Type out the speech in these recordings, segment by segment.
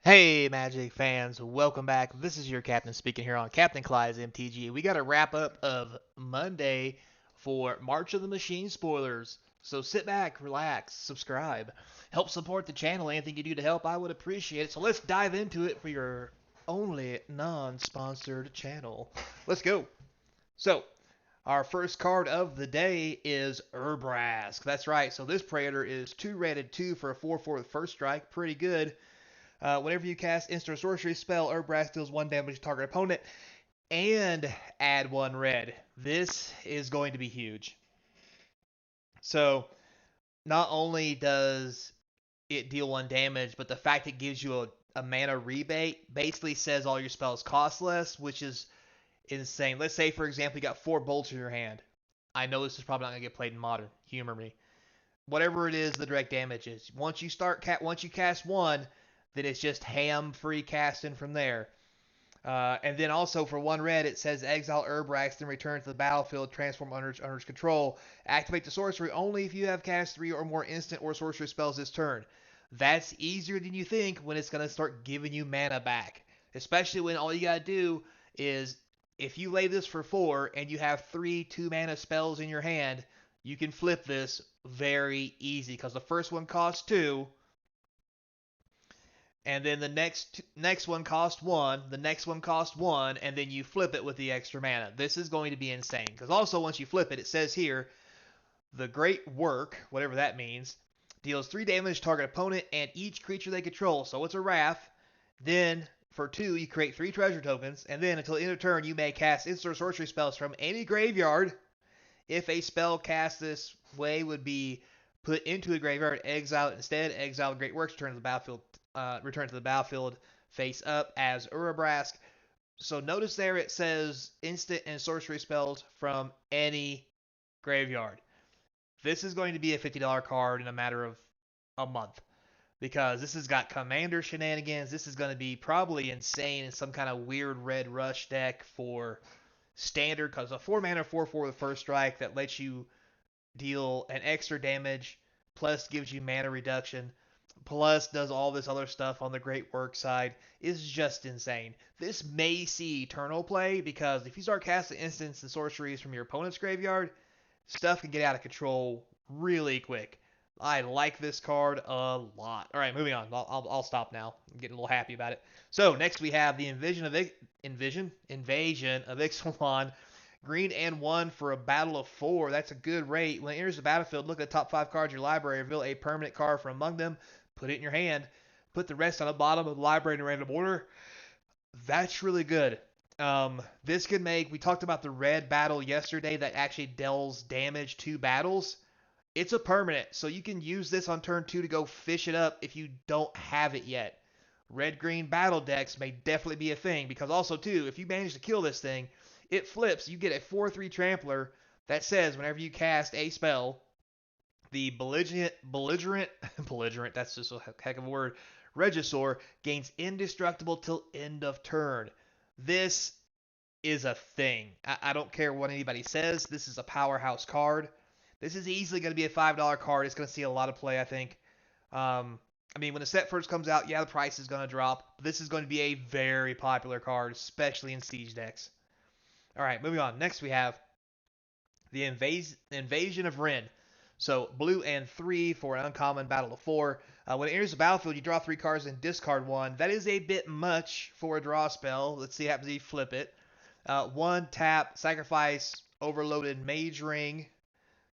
Hey, Magic fans, welcome back. This is your captain speaking here on Captain Clyde's MTG. We got a wrap up of Monday for March of the Machine spoilers. So sit back, relax, subscribe, help support the channel. Anything you do to help, I would appreciate it. So let's dive into it for your only non sponsored channel. Let's go. So, our first card of the day is Urbrask. That's right. So, this Praetor is 2 red and 2 for a 4/4 with first strike. Pretty good. Whenever you cast instant or sorcery spell, Urbrask deals 1 damage to target opponent and add 1 red. This is going to be huge. So, not only does it deal 1 damage, but the fact it gives you a mana rebate basically says all your spells cost less, which is insane. Let's say, for example, you got 4 bolts in your hand. I know this is probably not going to get played in Modern. Humor me. Whatever it is, the direct damage is. Once you cast 1, then it's just ham free casting from there. And then also for 1 red, it says exile Urbrax, then return to the battlefield, transform under its control. Activate the sorcery only if you have cast 3 or more instant or sorcery spells this turn. That's easier than you think when it's going to start giving you mana back. Especially when all you got to do is, if you lay this for 4 and you have 3 2-mana spells in your hand, you can flip this very easy because the first one costs 2, and then the next one cost 1, the next one cost 1, and then you flip it with the extra mana. This is going to be insane because also once you flip it, it says here the Great Work, whatever that means, deals 3 damage to target opponent and each creature they control. So it's a wrath. Then for 2, you create 3 treasure tokens, and then until the end of turn, you may cast instant or sorcery spells from any graveyard. If a spell cast this way would be put into a graveyard, exile it instead. Exile the Great Works, return to the battlefield face up as Urabrask. So notice there it says instant and sorcery spells from any graveyard. This is going to be a $50 card in a matter of a month because this has got commander shenanigans. This is going to be probably insane in some kind of weird red rush deck for standard because a 4 mana 4/4 with first strike that lets you deal an extra damage plus gives you mana reduction plus does all this other stuff on the Great Work side is just insane. This may see eternal play because if you start casting instants and sorceries from your opponent's graveyard, stuff can get out of control really quick. I like this card a lot. All right, moving on. I'll stop now. I'm getting a little happy about it. So next we have the Invasion of Ixalan. Green and 1 for a battle of 4. That's a good rate. When it enters the battlefield, look at the top 5 cards of your library. Reveal a permanent card from among them. Put it in your hand. Put the rest on the bottom of the library in random order. That's really good. This could make. We talked about the red battle yesterday that actually deals damage to battles. It's a permanent, so you can use this on turn 2 to go fish it up if you don't have it yet. Red-green battle decks may definitely be a thing because also, too, if you manage to kill this thing, it flips. You get a 4/3 trampler that says whenever you cast a spell, the belligerent, that's just a heck of a word, Regisaur gains indestructible till end of turn. This is a thing. I don't care what anybody says. This is a powerhouse card. This is easily going to be a $5 card. It's going to see a lot of play, I think. I mean, when the set first comes out, yeah, the price is going to drop. But this is going to be a very popular card, especially in Siege decks. All right, moving on. Next, we have the Invasion of Ren. So blue and 3 for an uncommon battle of 4. When it enters the battlefield, you draw 3 cards and discard 1. That is a bit much for a draw spell. Let's see what happens if you flip it. 1 tap, sacrifice overloaded Mage Ring.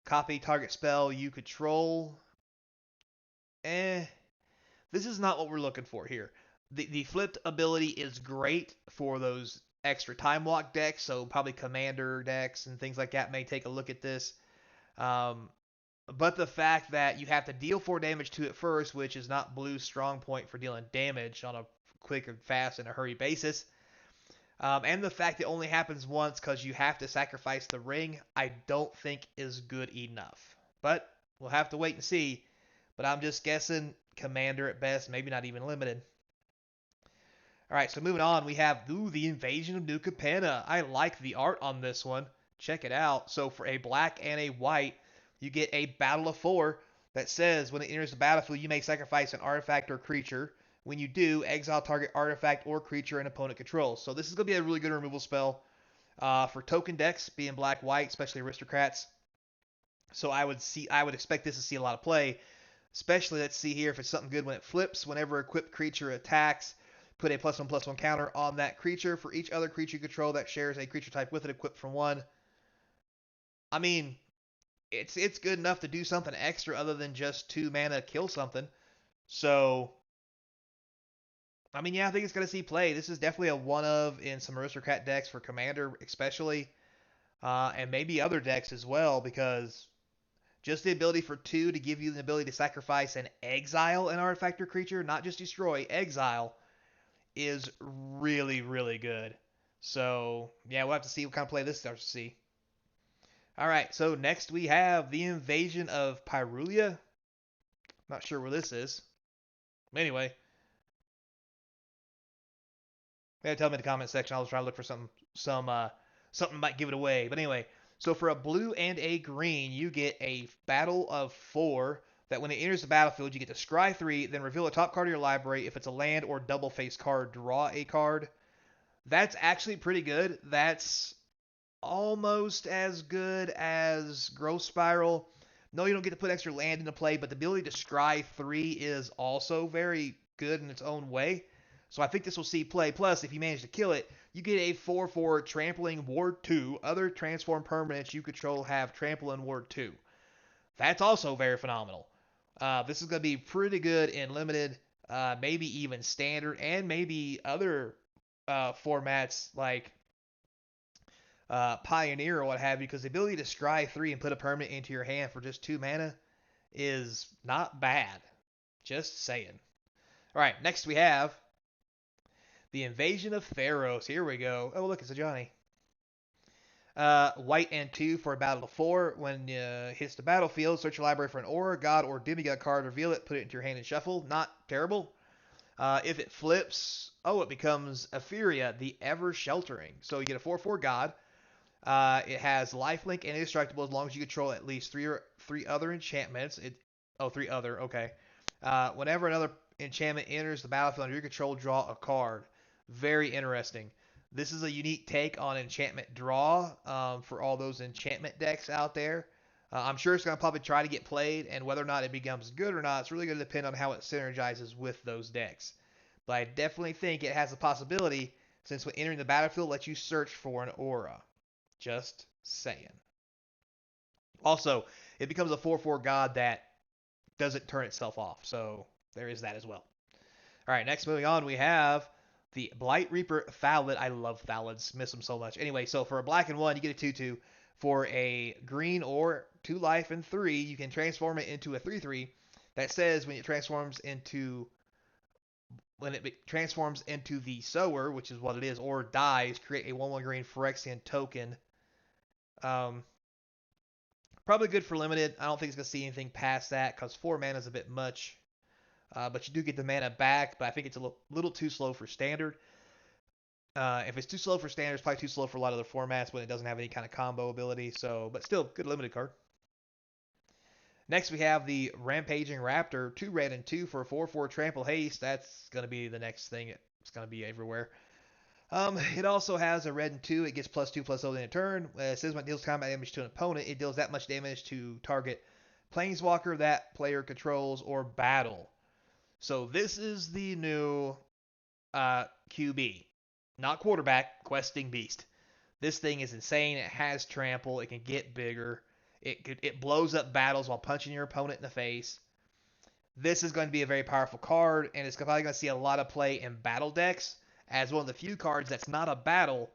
Copy target spell you control. This is not what we're looking for here. The flipped ability is great for those extra time walk decks, so probably commander decks and things like that may take a look at this. But the fact that you have to deal 4 damage to it first, which is not Blue's strong point for dealing damage on a quick and fast and a hurry basis, and the fact it only happens once because you have to sacrifice the ring, I don't think is good enough. But we'll have to wait and see. But I'm just guessing commander at best, maybe not even limited. All right, so moving on, we have the Invasion of New Capenna. I like the art on this one. Check it out. So for a black and a white, you get a battle of 4 that says when it enters the battlefield, you may sacrifice an artifact or creature. When you do, exile target artifact or creature an opponent controls. So this is going to be a really good removal spell for token decks, being black-white, especially aristocrats. So I would expect this to see a lot of play. Especially, let's see here if it's something good when it flips. Whenever equipped creature attacks, put a +1/+1 counter on that creature for each other creature you control that shares a creature type with it, equipped from one. I mean, it's good enough to do something extra other than just 2 mana kill something. So, I mean, yeah, I think it's going to see play. This is definitely a one of in some aristocrat decks for Commander, especially, and maybe other decks as well, because just the ability for 2 to give you the ability to sacrifice and exile an artifact or creature, not just destroy, exile, is really, really good. So, yeah, we'll have to see what kind of play this starts to see. All right, so next we have the Invasion of Pyrulia. Not sure where this is. Anyway, yeah, tell me in the comment section. I'll try to look for something might give it away. But anyway, so for a blue and a green, you get a battle of 4 that when it enters the battlefield, you get to scry 3, then reveal a top card of your library. If it's a land or double face card, draw a card. That's actually pretty good. That's almost as good as Growth Spiral. No, you don't get to put extra land into play, but the ability to scry 3 is also very good in its own way. So I think this will see play. Plus, if you manage to kill it, you get a 4/4 Trampling Ward 2. Other transform permanents you control have Trample and Ward 2. That's also very phenomenal. This is going to be pretty good in limited, maybe even standard, and maybe other formats like Pioneer or what have you, because the ability to scry 3 and put a permanent into your hand for just 2 mana is not bad. Just saying. All right, next we have the Invasion of Pharaohs. Here we go. Oh, look, it's a Johnny. White and 2 for a battle of 4. When hits the battlefield, search your library for an aura, god, or demigod card, reveal it, put it into your hand and shuffle. Not terrible. If it flips, it becomes Etheria, the Ever Sheltering. So you get a 4/4 god. It has lifelink and indestructible as long as you control at least three other enchantments. Three other, okay. Whenever another enchantment enters the battlefield under your control, draw a card. Very interesting. This is a unique take on enchantment draw for all those enchantment decks out there. I'm sure it's going to probably try to get played, and whether or not it becomes good or not, it's really going to depend on how it synergizes with those decks. But I definitely think it has a possibility, since when entering the battlefield, lets you search for an aura. Just saying. Also, it becomes a 4/4 god that doesn't turn itself off. So there is that as well. All right, next moving on, we have the Blight Reaper Thallid. I love Thallids. Miss them so much. Anyway, so for a black and 1, you get a 2/2. For a green or 2 life and 3, you can transform it into a 3/3 that says when it transforms into the Sower, which is what it is, or dies, create a 1/1 green Phyrexian token. Probably good for limited. I don't think it's going to see anything past that because 4 mana is a bit much. But you do get the mana back, but I think it's a little too slow for standard. If it's too slow for standard, it's probably too slow for a lot of other formats when it doesn't have any kind of combo ability. So, but still, good limited card. Next, we have the Rampaging Raptor, 2 red and 2 for a 4/4 Trample Haste. That's going to be the next thing. It's going to be everywhere. It also has a red and 2. It gets +2/+0 in a turn. It says when it deals combat damage to an opponent, it deals that much damage to target planeswalker that player controls or battle. So this is the new QB. Not quarterback, questing beast. This thing is insane. It has trample. It can get bigger. It blows up battles while punching your opponent in the face. This is going to be a very powerful card, and it's probably going to see a lot of play in battle decks as one of the few cards that's not a battle,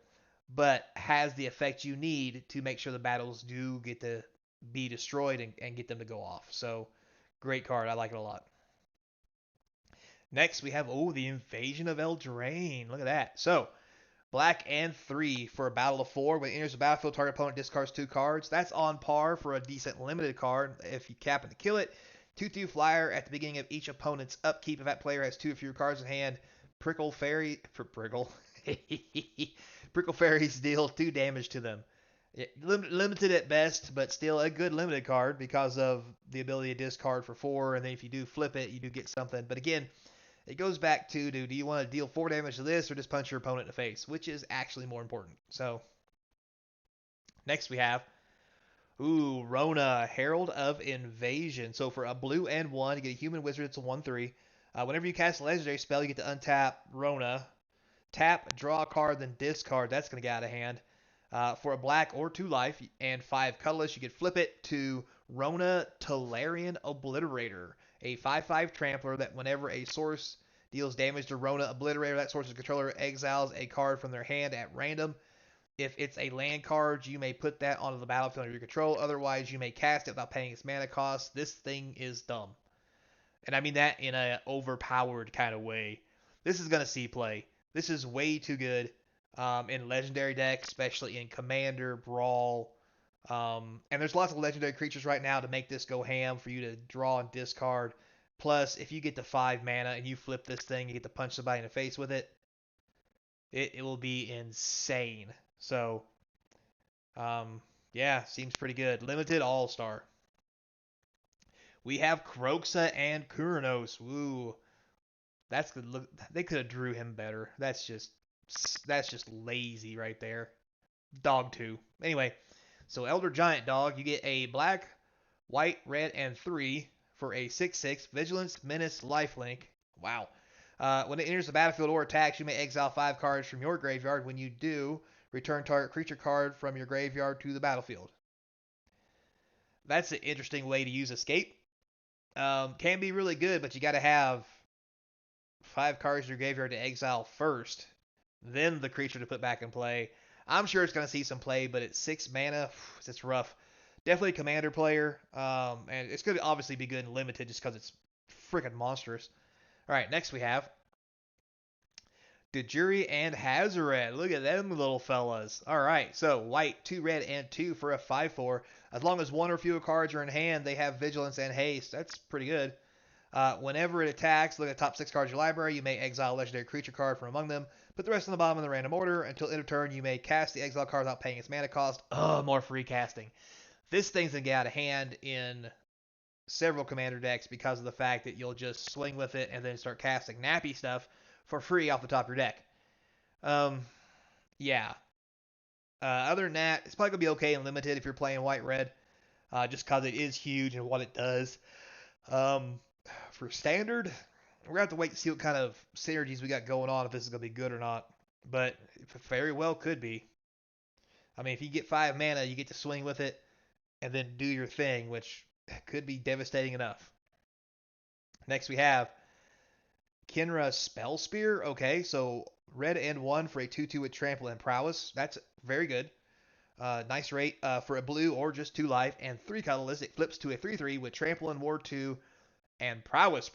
but has the effect you need to make sure the battles do get to be destroyed and get them to go off. So, great card. I like it a lot. Next, we have, the Invasion of Eldraine. Look at that. So, black and 3 for a battle of 4. When it enters the battlefield, target opponent discards 2 cards. That's on par for a decent limited card if you happen to kill it. 2/2 flyer at the beginning of each opponent's upkeep. If that player has 2 or fewer cards in hand, Prickle Fairies deal 2 damage to them. Limited at best, but still a good limited card because of the ability to discard for 4, and then if you do flip it, you do get something. But again, It goes back to do you want to deal 4 damage to this or just punch your opponent in the face, which is actually more important. So next we have Rona, Herald of Invasion. So for a blue and 1, you get a human wizard. It's a 1/3. Whenever you cast a legendary spell, you get to untap Rona. Tap, draw a card, then discard. That's going to get out of hand. For a black or 2 life and 5 colorless, you could flip it to Rona Tolarian Obliterator, a 5/5 trampler that whenever a source deals damage to Rona Obliterator, that source's controller exiles a card from their hand at random. If it's a land card, you may put that onto the battlefield under your control. Otherwise, you may cast it without paying its mana cost. This thing is dumb. And I mean that in an overpowered kind of way. This is going to see play. This is way too good in legendary decks, especially in Commander, Brawl. And there's lots of legendary creatures right now to make this go ham for you to draw and discard. Plus, if you get to 5 mana and you flip this thing, you get to punch somebody in the face with it. It will be insane. So, yeah, seems pretty good. Limited All-Star. We have Kroxa and Kuranos. Woo. That's good. Look, they could have drew him better. That's just lazy right there. Dog 2. Anyway, so Elder Giant Dog, you get a black, white, red, and 3 for a 6/6 Vigilance, Menace, Lifelink. Wow. When it enters the battlefield or attacks, you may exile 5 cards from your graveyard. When you do, return target creature card from your graveyard to the battlefield. That's an interesting way to use Escape. Can be really good, but you got to have 5 cards in your graveyard to exile first, then the creature to put back in play. I'm sure it's going to see some play, but at 6 mana, it's rough. Definitely a commander player, and it's going to obviously be good and limited just because it's freaking monstrous. All right, next we have Dejuri and Hazoret. Look at them little fellas. All right, so white, 2 red, and 2 for a 5/4. As long as 1 or fewer cards are in hand, they have Vigilance and Haste. That's pretty good. Whenever it attacks, look at the top 6 cards of your library. You may exile a legendary creature card from among them. Put the rest on the bottom in the random order. Until end of turn, you may cast the exile card without paying its mana cost. More free casting. This thing's going to get out of hand in several commander decks because of the fact that you'll just swing with it and then start casting nappy stuff for free off the top of your deck. Yeah. Other than that, it's probably going to be okay and limited if you're playing white-red, just because it is huge and what it does. For standard, we're going to have to wait to see what kind of synergies we got going on, if this is going to be good or not. But it very well could be. I mean, if you get 5 mana, you get to swing with it and then do your thing, which could be devastating enough. Next we have Kinra Spell Spear. Okay, so red and 1 for a 2/2 with trample and prowess. That's very good. Nice rate for a blue or just 2 life and 3 colorless. It flips to a 3/3 with trample and ward 2 and prowess.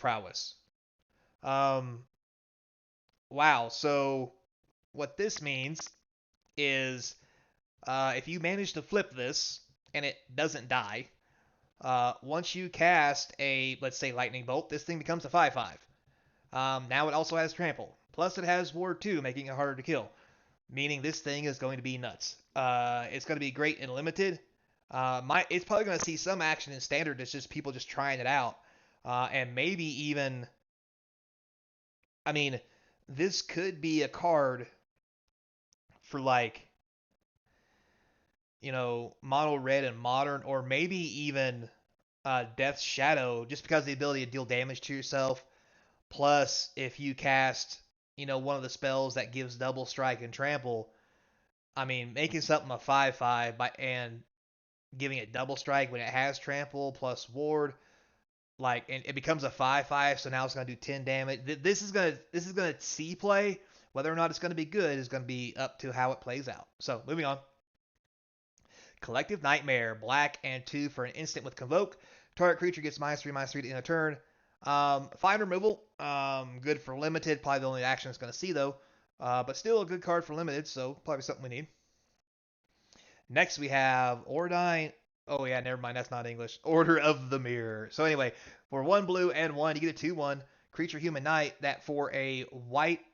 Wow. So what this means is if you manage to flip this and it doesn't die, once you cast a, let's say, lightning bolt, this thing becomes a 5/5. Now it also has trample. Plus it has ward 2, making it harder to kill. Meaning this thing is going to be nuts. It's going to be great and limited. It's probably going to see some action in standard. It's just people just trying it out. And maybe even, I mean, this could be a card for like, mono red and modern, or maybe even Death's Shadow, just because of the ability to deal damage to yourself. Plus, if you cast, one of the spells that gives double strike and trample, I mean, making something a 5/5 and giving it double strike when it has trample plus ward, and it becomes a 5/5, so now it's gonna do 10 damage. This is gonna see play. Whether or not it's gonna be good is gonna be up to how it plays out. So moving on. Collective Nightmare, black and 2 for an instant with Convoke. Target creature gets -3/-3 to end a turn. Fine removal. Good for limited. Probably the only action it's going to see, though. But still a good card for limited, so probably something we need. Next, we have Ordine. Oh, yeah, never mind. That's not English. Order of the Mirror. So anyway, for 1 blue and 1, you get a 2/1 creature human knight that for a white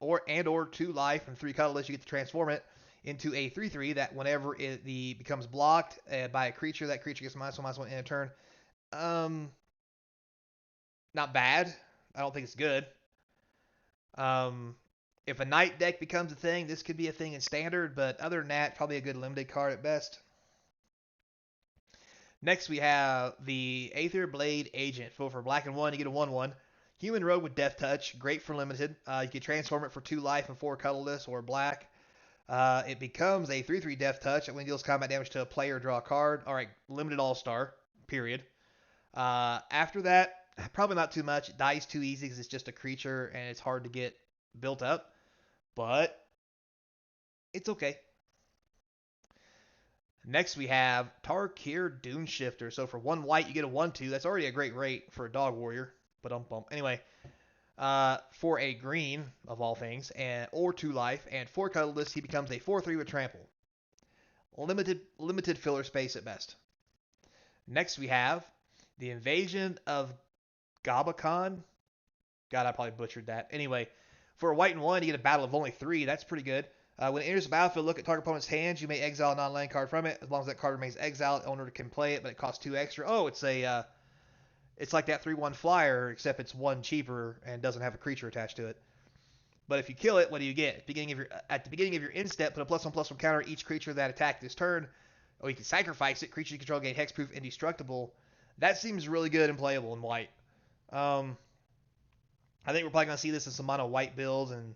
or 2 life and 3 colorless, you get to transform it into a 3/3 that whenever it becomes blocked by a creature, that creature gets -1/-1 in a turn. Not bad. I don't think it's good. Um, if a night deck becomes a thing, this could be a thing in standard, but other than that, probably a good limited card at best. Next, we have the Aether Blade Agent. For black and 1, you get a 1/1. Human Rogue with Death Touch, great for limited. You can transform it for 2 life and 4 colorless or black. It becomes a 3/3 Death Touch. When it deals combat damage to a player, draw a card. Alright, limited All Star, period. After that, probably not too much. It dies too easy because it's just a creature and it's hard to get built up. But it's okay. Next, we have Tarkir Duneshifter. So for 1 white, you get a 1/2. That's already a great rate for a Dog Warrior. But anyway, for a green of all things, or 2 life and 4 colorless, he becomes a 4/3 with trample. Limited filler space at best. Next, we have the Invasion of Gabakhan. God, I probably butchered that. Anyway, for a white and 1, you get a battle of only 3. That's pretty good. When it enters the battlefield, look at target opponent's hands. You may exile a non-land card from it. As long as that card remains exiled, the owner can play it, but it costs 2 extra. Oh, it's like that 3/1 flyer, except it's 1 cheaper and doesn't have a creature attached to it. But if you kill it, what do you get? At the beginning of your end step, put a +1/+1 counter each creature that attacked this turn. Or you can sacrifice it. Creature you control gain hexproof, indestructible. That seems really good and playable in white. Um, I think we're probably gonna see this in some mono white builds and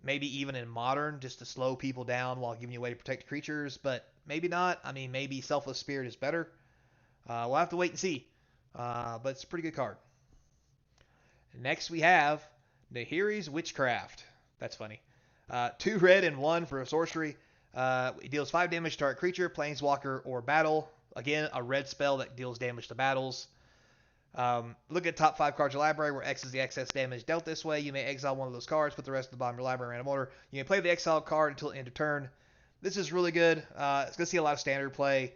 maybe even in modern, just to slow people down while giving you a way to protect creatures. But maybe not. I mean, maybe Selfless Spirit is better. We'll have to wait and see. But it's a pretty good card. Next we have Nahiri's Witchcraft. That's funny. 2 red and 1 for a sorcery. It deals 5 damage to target creature, planeswalker, or battle. Again, a red spell that deals damage to battles. Look at top 5 cards of your library, where X is the excess damage dealt this way. You may exile one of those cards, put the rest of the bottom of your library in random order. You may play the exiled card until end of turn. This is really good. It's going to see a lot of standard play.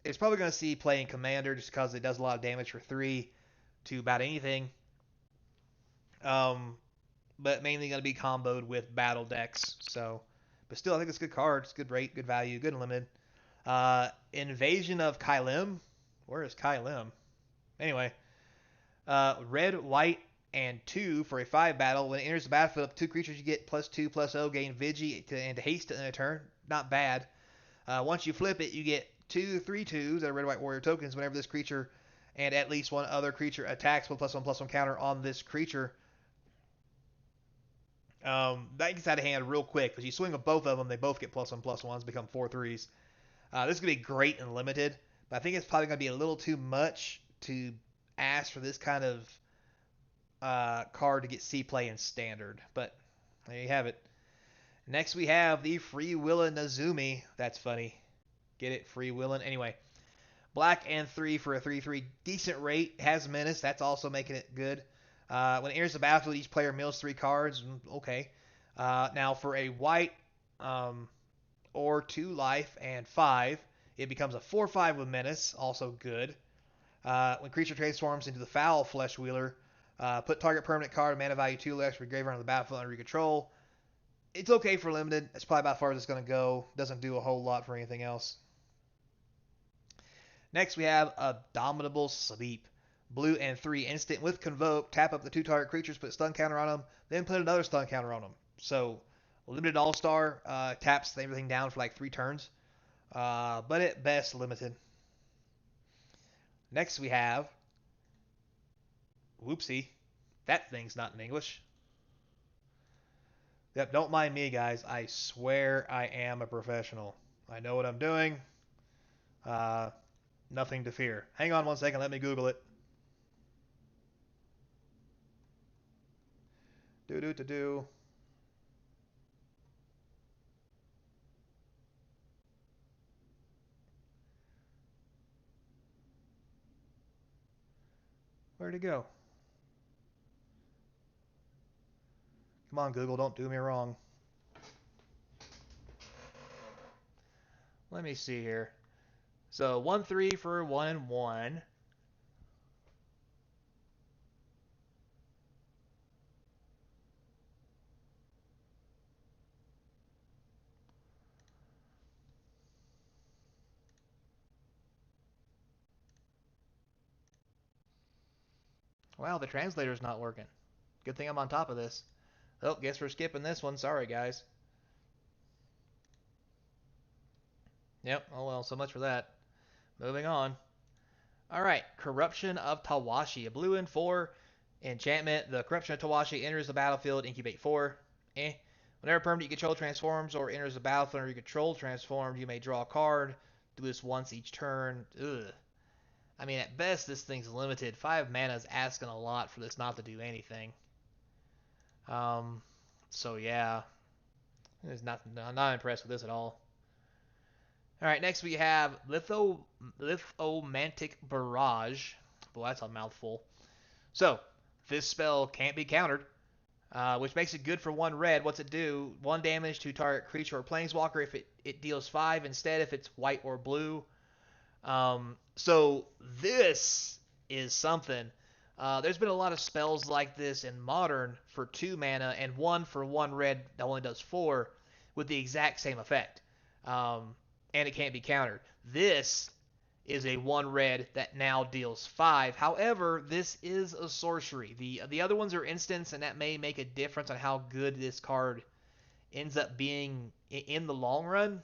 It's probably going to see play in Commander just because it does a lot of damage for 3 to about anything. But mainly going to be comboed with battle decks. So, but still, I think it's a good card. It's good rate, good value, good and limited. Invasion of Kylem. Where is Kylem? Anyway, red, white, and 2 for a 5 battle. When it enters the battlefield, up to 2 creatures you get +2/+0, gain Vigi and haste in a turn. Not bad. Once you flip it, you get 2 3/2s that are red, white warrior tokens whenever this creature and at least one other creature attacks with +1/+1 counter on this creature. That gets out of hand real quick because you swing with both of them, they both get +1/+1s, become 4/3s. This is going to be great and limited, but I think it's probably going to be a little too much to ask for this kind of card to get C play in standard. But there you have it. Next we have the Free Willa Nazumi. That's funny. Get it? Free Willin'. Anyway, black and 3 for a 3/3. Decent rate. Has menace. That's also making it good. When it enters the battlefield, each player mills 3 cards. Okay. Now for a white or 2 life and 5, it becomes a 4/5 with menace. Also good. When creature transforms into the Foul Flesh Wheeler, put target permanent card, mana value 2 less, for graveyard on the battlefield under your control. It's okay for limited. It's probably about as far as it's going to go. Doesn't do a whole lot for anything else. Next, we have Abominable Sleep. Blue and 3 instant with Convoke. Tap up the 2 target creatures, put a stun counter on them, then put another stun counter on them. So, limited All-Star taps everything down for like 3 turns. But at best, limited. Next, we have. Whoopsie. That thing's not in English. Yep, don't mind me, guys. I swear I am a professional. I know what I'm doing. Uh, Nothing to fear. Hang on 1 second. Let me Google it. Do do do do. Where'd it go? Come on, Google. Don't do me wrong. Let me see here. So 1/3 for 1 and 1. Wow, the translator's not working. Good thing I'm on top of this. Oh, guess we're skipping this one. Sorry, guys. Yep. Oh well, so much for that. Moving on. All right. Corruption of Tawashi. A blue and 4 enchantment. The Corruption of Tawashi enters the battlefield. Incubate 4. Eh. Whenever permanent you control transforms or enters the battlefield or you control transformed, you may draw a card. Do this once each turn. Ugh. I mean, at best, this thing's limited. 5 mana is asking a lot for this not to do anything. Um, so yeah, I'm not impressed with this at all. All right, next we have Lithomantic Barrage. Boy, that's a mouthful. So, this spell can't be countered, which makes it good for 1 red. What's it do? 1 damage to target creature or planeswalker if it deals 5 instead if it's white or blue. So this is something. There's been a lot of spells like this in Modern for 2 mana and 1 for 1 red that only does 4 with the exact same effect. And it can't be countered. This is a 1 red that now deals 5. However, this is a sorcery. The other ones are instants, and that may make a difference on how good this card ends up being in the long run.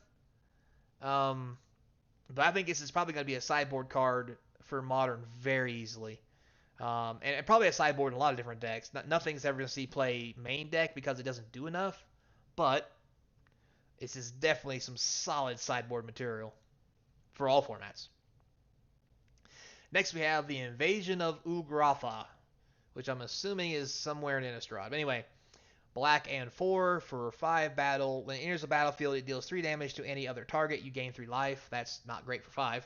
But I think this is probably going to be a sideboard card for Modern very easily. And probably a sideboard in a lot of different decks. Nothing's ever going to see play main deck because it doesn't do enough. But this is definitely some solid sideboard material for all formats. Next we have the Invasion of Ugrafa, which I'm assuming is somewhere in Innistrad. But anyway, black and 4 for 5 battle. When it enters the battlefield, it deals 3 damage to any other target. You gain 3 life. That's not great for 5.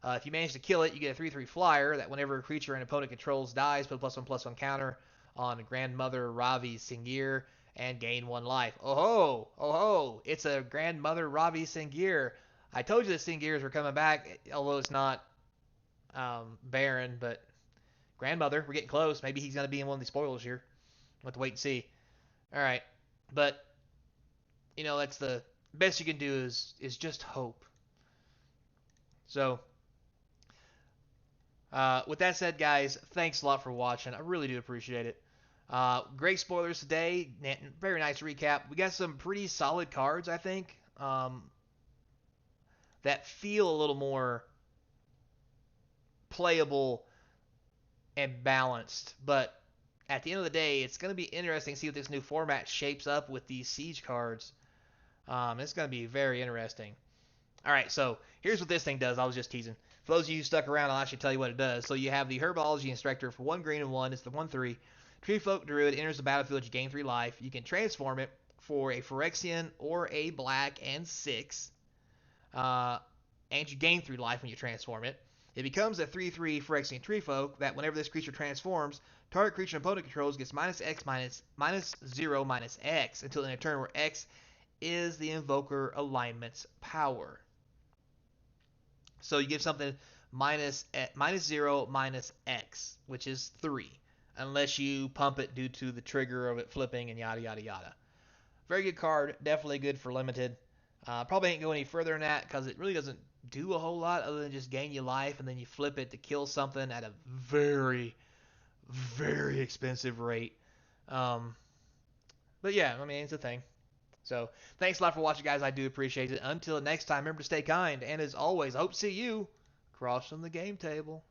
If you manage to kill it, you get a 3/3 flyer that whenever a creature an opponent controls dies, put a +1/+1 counter on Grandmother Ravi Singir and gain 1 life. Oh ho! Oh ho! It's a Grandmother Ravi Singir. I told you the Singirs were coming back, although it's not Baron, but Grandmother. We're getting close. Maybe he's going to be in one of these spoilers here. We'll have to wait and see. All right, but that's the best you can do is just hope. So, with that said, guys, thanks a lot for watching. I really do appreciate it. Great spoilers today. Very nice recap. We got some pretty solid cards, I think, that feel a little more playable and balanced. But at the end of the day, it's going to be interesting to see what this new format shapes up with these Siege cards. It's going to be very interesting. All right, so here's what this thing does. I was just teasing. For those of you who stuck around, I'll actually tell you what it does. So you have the Herbology Instructor for 1 green and 1. It's the 1/3. Treefolk Druid enters the battlefield. You gain 3 life. You can transform it for a Phyrexian or a black and 6. And you gain 3 life when you transform it. It becomes a 3/3 Phyrexian Treefolk that whenever this creature transforms, target creature and opponent controls gets -X -0 -X until in a turn where X is the Invoker alignment's power. So you give something -0 -X, which is 3, unless you pump it due to the trigger of it flipping and yada yada yada. Very good card, definitely good for limited. Probably ain't go any further than that because it really doesn't do a whole lot other than just gain you life and then you flip it to kill something at a very, very expensive rate. But yeah, I mean, it's a thing. So thanks a lot for watching, guys. I do appreciate it. Until next time, remember to stay kind. And as always, I hope to see you crossing the game table.